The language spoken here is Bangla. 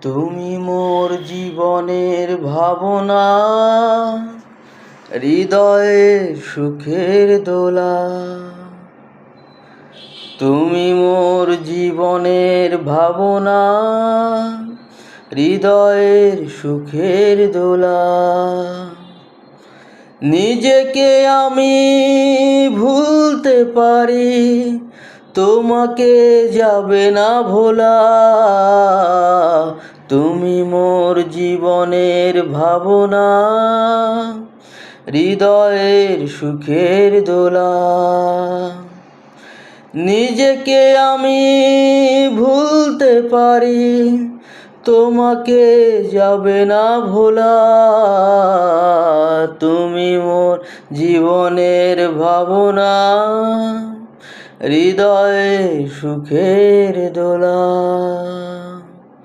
তুমি মোর জীবনের ভাবনা, হৃদয়ে সুখের দোলা। তুমি মোর জীবনের ভাবনা, হৃদয়ের সুখের দোলা। নিজেকে আমি ভুলতে পারি, তোমাকে যাবে না ভোলা। তুমি মোর জীবনের ভাবনা, হৃদয়ের সুখের দোলা। নিজেকে আমি ভুলতে পারি, তোমাকে যাবে না ভোলা। তুমি মোর জীবনের ভাবনা, হৃদয়ে সুখের দোলা।